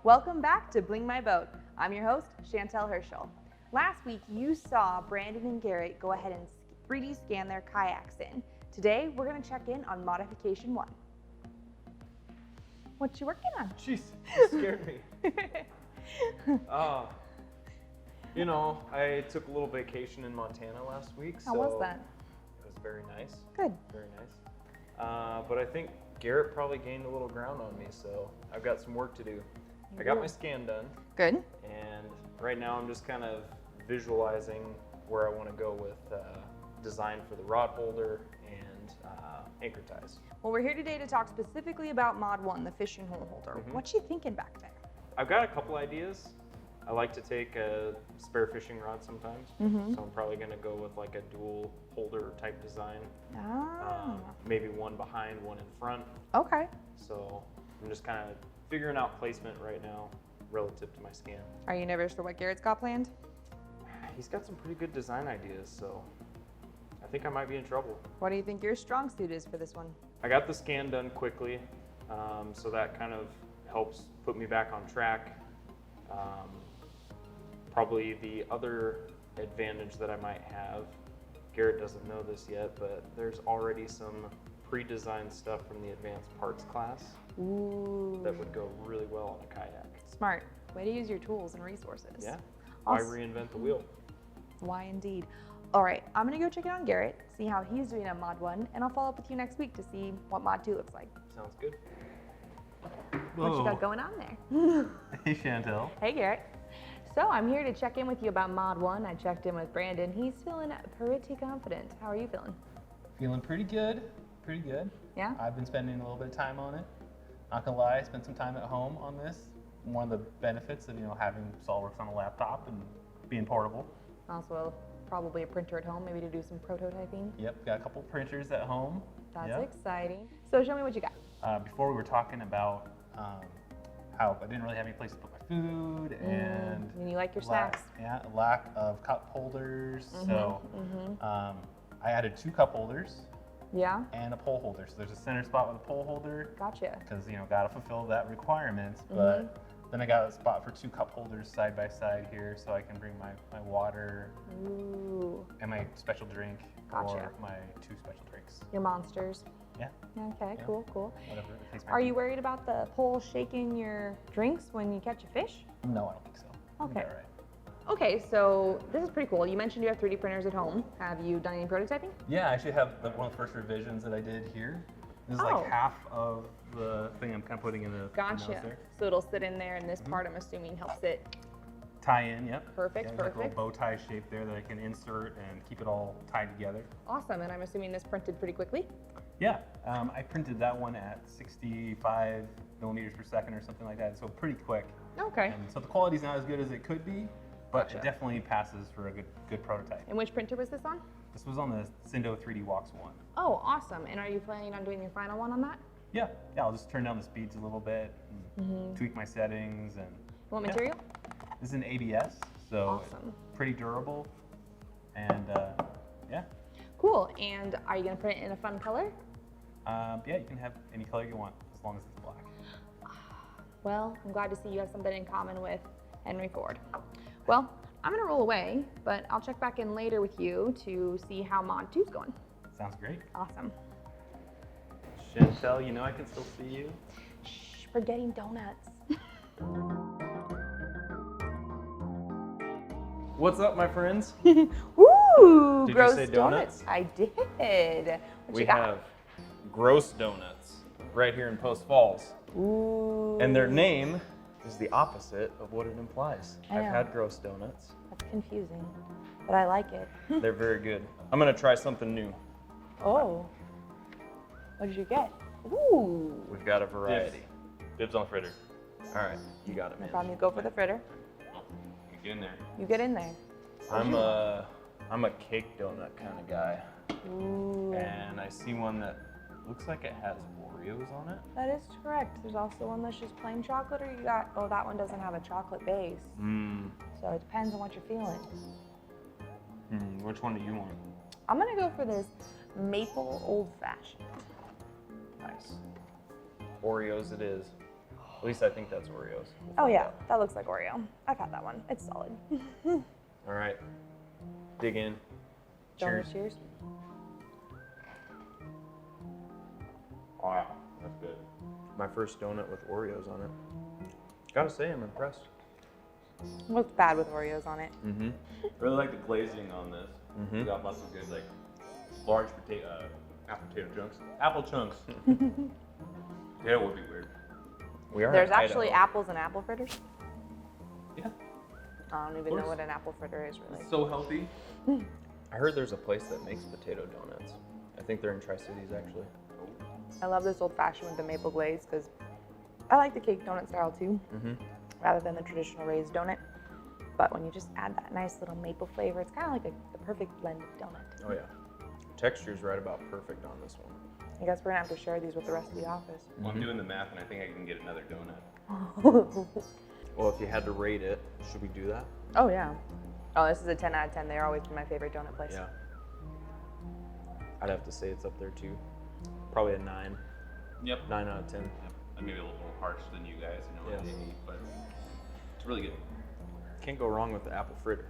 Welcome back to Bling My Boat. I'm your host, Chantel Herschel. Last week, you saw Brandon and Garrett go ahead and 3D scan their kayaks in. Today, we're going to check in on modification 1. What you working on? Jeez, you scared me. You know, I took a little vacation in Montana last week. How was that? It was very nice. Good. Very nice. But I think Garrett probably gained a little ground on me, so I've got some work to do. I got my scan done. Good. And right now I'm just kind of visualizing where I want to go with design for the rod holder and anchor ties. Well, we're here today to talk specifically about Mod 1, the fishing hole holder. What you thinking back there? I've got a couple ideas. I like to take a spare fishing rod sometimes, so I'm probably going to go with like a dual holder type design. Maybe one behind, one in front. Okay. So I'm just kind of figuring out placement right now relative to my scan. Are you nervous for what Garrett's got planned? He's got some pretty good design ideas, so I think I might be in trouble. What do you think your strong suit is for this one? I got the scan done quickly, so that kind of helps put me back on track. Probably the other advantage that I might have, Garrett doesn't know this yet, but there's already some pre-designed stuff from the advanced parts class that would go really well on a kayak. Smart. Way to use your tools and resources. Yeah. Why reinvent the wheel? Why indeed. All right, I'm gonna go check it on Garrett, see how he's doing on Mod 1, and I'll follow up with you next week to see what Mod 2 looks like. Sounds good. What you got going on there? Hey, Chantel. Hey, Garrett. So I'm here to check in with you about Mod 1. I checked in with Brandon. He's feeling pretty confident. How are you feeling? Feeling pretty good. Pretty good. Yeah? I've been spending a little bit of time on it. Not gonna lie, I spent some time at home on this. One of the benefits of having SolidWorks on a laptop and being portable. Also, probably a printer at home, maybe to do some prototyping. Yep, got a couple printers at home. That's exciting. So show me what you got. Before we were talking about how I didn't really have any place to put my food and you like your snacks. Yeah, a lack of cup holders. So I added 2 cup holders. Yeah. And a pole holder. So there's a center spot with a pole holder. Gotcha. Because gotta fulfill that requirement. But then I got a spot for 2 cup holders side by side here, so I can bring my water and my special drink or my 2 special drinks. Your monsters. Yeah. Okay, Yeah. cool. Whatever the case might Are be. you worried about the pole shaking your drinks when you catch a fish? No, I don't think so. Okay. All right. Okay, so this is pretty cool. You mentioned you have 3D printers at home. Have you done any prototyping? Yeah, I actually have one of the first revisions that I did here. This is like half of the thing I'm kind of putting in the Gotcha. there. So it'll sit in there, and this part I'm assuming helps it tie in. Yep. Perfect, yeah, like a perfect. little bow tie shape there that I can insert and keep it all tied together. Awesome, and I'm assuming this printed pretty quickly? Yeah, I printed that one at 65 millimeters per second or something like that, so pretty quick. Okay. And so the quality's not as good as it could be, but it definitely passes for a good prototype. And which printer was this on? This was on the Cindo 3D Wax 1. Oh, awesome. And are you planning on doing your final one on that? Yeah, I'll just turn down the speeds a little bit, and tweak my settings. And what material? This is an ABS, so pretty durable, and yeah. Cool, and are you gonna print it in a fun color? Yeah, you can have any color you want, as long as it's black. Well, I'm glad to see you have something in common with Henry Ford. Well, I'm gonna roll away, but I'll check back in later with you to see how Mod 2's going. Sounds great. Awesome. Chantel, I can still see you. Shh, we're getting donuts. What's up, my friends? Woo! Did Gross you say donuts? I did. What We you got? have Gross Donuts right here in Post Falls. Ooh. And their name is the opposite of what it implies. I I've know. had Gross Donuts. That's confusing, but I like it. They're very good. I'm gonna try something new. Oh. What did you get? Ooh. We've got a variety. Dibs on fritter. All right, you got it, No man. problem. You go for the fritter. Get in there. You get in there. I'm a cake donut kind of guy. Ooh. And I see one that looks like it has Oreos on it. That is correct. There's also one that's just plain chocolate, or you got, oh, that one doesn't have a chocolate base. So it depends on what you're feeling. Which one do you want? I'm gonna go for this maple old fashioned. Nice. Oreos it is. At least I think that's Oreos. We'll Oh find yeah, out. that looks like Oreo. I've had that one. It's solid. All right. Dig in. Donut cheers. Wow, that's good. My first donut with Oreos on it. Gotta say, I'm impressed. What's bad with Oreos on it? Mm-hmm. I really like the glazing on this. We got lots of good, like, large potato, apple chunks. Apple chunks. Yeah, it would be weird. We are. There's in actually Idaho. apples and apple fritters. Yeah. I don't even know course. what an apple fritter is really. It's so healthy. I heard there's a place that makes potato donuts. I think they're in Tri-Cities actually. I love this old fashioned with the maple glaze because I like the cake donut style too, rather than the traditional raised donut. But when you just add that nice little maple flavor, it's kind of like the perfect blend of donut. Oh yeah. Texture's right about perfect on this one. I guess we're gonna have to share these with the rest of the office. Well, I'm doing the math, and I think I can get another donut. Well, if you had to rate it, should we do that? Oh yeah. Oh, this is a 10 out of 10. They're always been my favorite donut place. Yeah. I'd have to say it's up there too. Probably a 9. Yep. 9 out of 10. Yep. I'm maybe a little more harsh than you guys. I know what they eat, but it's really good. Can't go wrong with the apple fritter.